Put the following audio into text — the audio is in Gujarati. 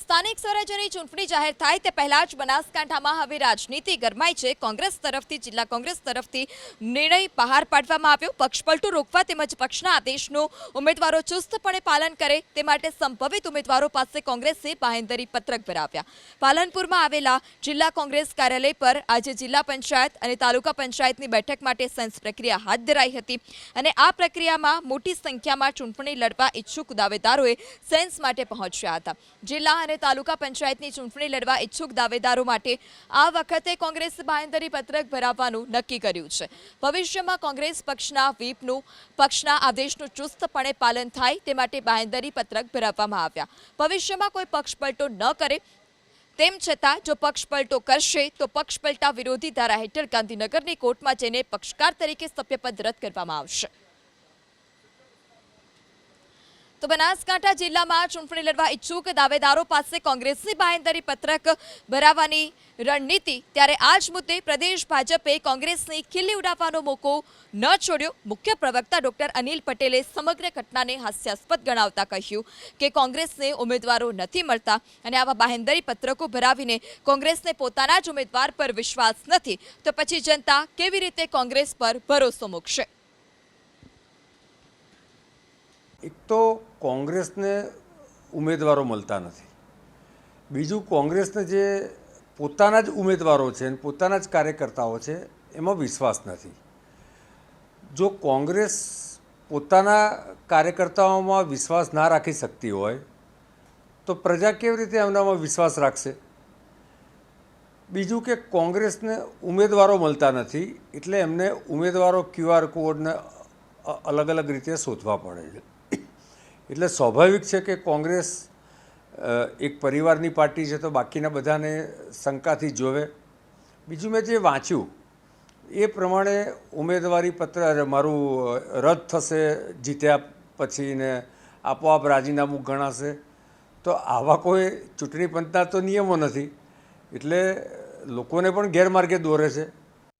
સ્થાનિક સ્વરાજ્યની ચૂંટણી જાહેર થાય તે પહેલા જ બનાસકાંઠામાં હવે રાજનીતિ ગરમાઈ છે। કોંગ્રેસ તરફથી જિલ્લા કોંગ્રેસ તરફથી નિર્ણય બહાર પાડવામાં આવ્યો। પક્ષપલટો રોકવા તેમજ પક્ષના આદેશનું ઉમેદવારો ચુસ્તપણે પાલન કરે તે માટે સંભવિત ઉમેદવારો પાસે કોંગ્રેસે બાહેંધરી પત્રક ભરાવ્યા। પાલનપુરમાં આવેલા જિલ્લા કોંગ્રેસ કાર્યાલય પર આજે જિલ્લા પંચાયત અને તાલુકા પંચાયતની બેઠક માટે સેન્સ પ્રક્રિયા હાથ ધરાઈ હતી અને આ પ્રક્રિયામાં મોટી સંખ્યામાં ચૂંટણી લડવા ઈચ્છુક દાવેદારોએ સેન્સ માટે પહોંચ્યા હતા। જિલ્લા અને તાલુકા પંચાયતની ચૂંટણી લડવા ઈચ્છુક દાવેદારો માટે આ વખતે કોંગ્રેસે બાહેંધરી પત્રક ભરાવવાનું નક્કી કર્યું છે। ભવિષ્યમાં કોંગ્રેસ પક્ષના વ્હીપનું પક્ષના આદેશનું ચુસ્તપણે પાલન થાય તે માટે બાહેંધરી પત્રક ભરાવવામાં આવ્યા। ભવિષ્યમાં કોઈ પક્ષપલટો ન કરે તેમ છતાં જો પક્ષપલટો કરશે તો પક્ષપલટા વિરોધી ધારા હેઠળ ગાંધીનગરની કોર્ટમાં જઈને પક્ષકાર તરીકે સભ્યપદ રદ કરવામાં આવશે। તો બનાસકાંઠા જિલ્લામાં ચૂંટણી લડવા ઈચ્છુક દાવેદારો પાસે કોંગ્રેસની બાહેંધરી પત્રક ભરાવવાની રણનીતિ, ત્યારે આ જ મુદ્દે પ્રદેશ ભાજપે કોંગ્રેસની ખીલ્લી ઉડાવવાનો મોકો ન છોડ્યો। મુખ્ય પ્રવક્તા ડોક્ટર અનિલ પટેલે સમગ્ર ઘટનાને હાસ્યાસ્પદ ગણાવતા કહ્યું કે કોંગ્રેસને ઉમેદવારો નથી મળતા અને આવા બાહેંધરી પત્રકો ભરાવીને કોંગ્રેસને પોતાના જ ઉમેદવાર પર વિશ્વાસ નથી તો પછી જનતા કેવી રીતે કોંગ્રેસ પર ભરોસો મૂકશે। એક તો કોંગ્રેસને ઉમેદવારો મળતા નથી, બીજું કોંગ્રેસને જે પોતાના જ ઉમેદવારો છે અને પોતાના જ કાર્યકર્તાઓ છે એમાં વિશ્વાસ નથી। જો કોંગ્રેસ પોતાના કાર્યકર્તાઓમાં વિશ્વાસ ના રાખી શકતી હોય તો પ્રજા કેવી રીતે એમનામાં વિશ્વાસ રાખશે? બીજું કે કોંગ્રેસને ઉમેદવારો મળતા નથી એટલે એમને ઉમેદવારો QR કોડને અલગ અલગ રીતે શોધવા પડે છે। એટલે સ્વાભાવિક છે કે કોંગ્રેસ એક પરિવારની પાર્ટી છે તો બાકીના બધાને શંકાથી જોવે। બીજું મેં જે વાંચ્યું એ પ્રમાણે ઉમેદવારી પત્ર મારું રદ થશે જીત્યા પછી ને આપોઆપ રાજીનામું ગણાશે, તો આવા કોઈ ચૂંટણી પંચના તો નિયમો નથી એટલે લોકોને પણ ગેરમાર્ગે દોરે છે।